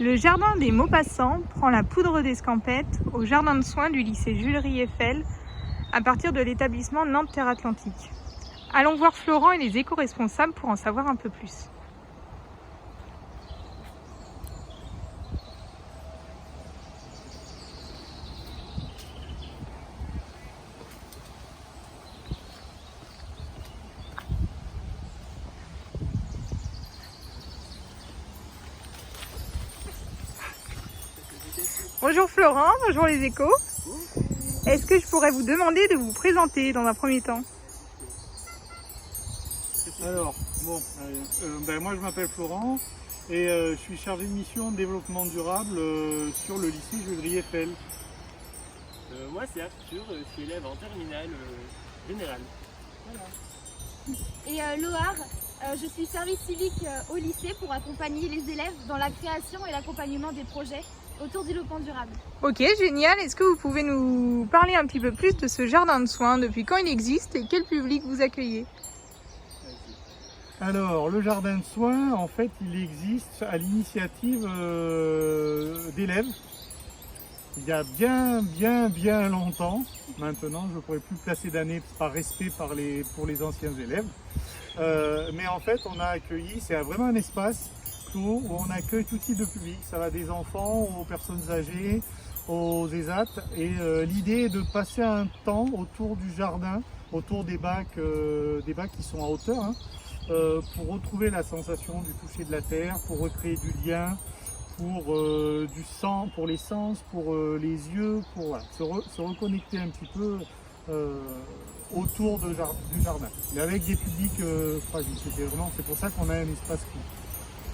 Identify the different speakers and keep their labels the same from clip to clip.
Speaker 1: Le jardin des Maupassants prend la poudre d'escampette au jardin de soins du lycée Jules Rieffel à partir de l'établissement Nantes Terre Atlantique. Allons voir Florent et les éco-responsables pour en savoir un peu plus. Bonjour Florent, bonjour les échos. Est-ce que je pourrais vous demander de vous présenter dans un premier temps?
Speaker 2: Alors, moi je m'appelle Florent et je suis chargé de mission de développement durable sur le lycée Jules Rieffel.
Speaker 3: Moi c'est Arthur, je suis élève en terminale générale.
Speaker 4: Voilà. Et Loar, je suis service civique au lycée pour accompagner les élèves dans la création et l'accompagnement des projets autour du développement durable.
Speaker 1: Ok, génial. Est-ce que vous pouvez nous parler un petit peu plus de ce jardin de soins, depuis quand il existe et quel public vous accueillez?
Speaker 2: Alors, le jardin de soins, en fait, il existe à l'initiative d'élèves. Il y a bien longtemps. Maintenant, je ne pourrais plus placer d'année par respect pour les anciens élèves. Mais en fait, on a accueilli, c'est vraiment un espace où on accueille tout type de public. Ça va des enfants aux personnes âgées, aux ESAT. Et l'idée est de passer un temps autour du jardin, autour des bacs qui sont à hauteur, hein, pour retrouver la sensation du toucher de la terre, pour recréer du lien, pour du sang, pour les sens, pour les yeux, pour voilà, se reconnecter un petit peu autour du jardin. Mais avec des publics fragiles. C'est pour ça qu'on a un espace clé.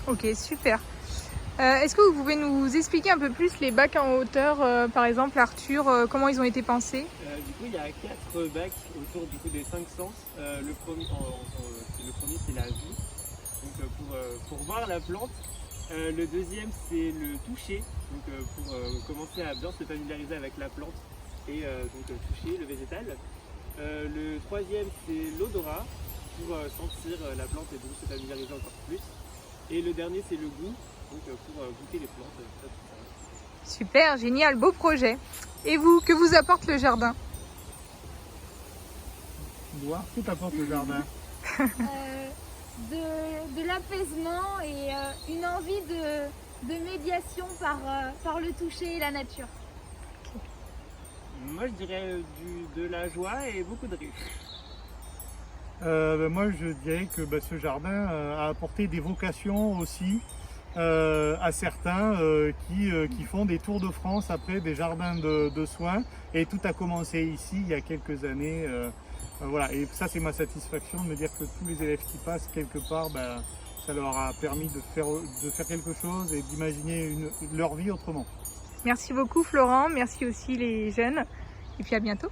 Speaker 1: Ok, super. Est-ce que vous pouvez nous expliquer un peu plus les bacs en hauteur, par exemple Arthur, comment ils ont été pensés?
Speaker 3: Du coup il y a 4 bacs autour des 5 sens. Le premier c'est la vue, donc pour voir la plante. Le deuxième c'est le toucher, donc pour commencer à bien se familiariser avec la plante et donc toucher le végétal. Le troisième c'est l'odorat, pour sentir la plante et donc se familiariser encore plus. Et le dernier c'est le goût, donc pour goûter les plantes.
Speaker 1: Super, génial, beau projet. Et vous, que vous apporte le jardin?
Speaker 2: Voir, tout apporte le jardin.
Speaker 4: De l'apaisement et une envie de médiation par le toucher et la nature.
Speaker 3: Moi je dirais de la joie et beaucoup de rire.
Speaker 2: Moi je dirais que ce jardin a apporté des vocations aussi à certains qui font des tours de France après des jardins de soins, et tout a commencé ici il y a quelques années. Voilà. Et ça c'est ma satisfaction de me dire que tous les élèves qui passent quelque part, ça leur a permis de faire quelque chose et d'imaginer leur vie autrement.
Speaker 1: Merci beaucoup Florent, merci aussi les jeunes et puis à bientôt.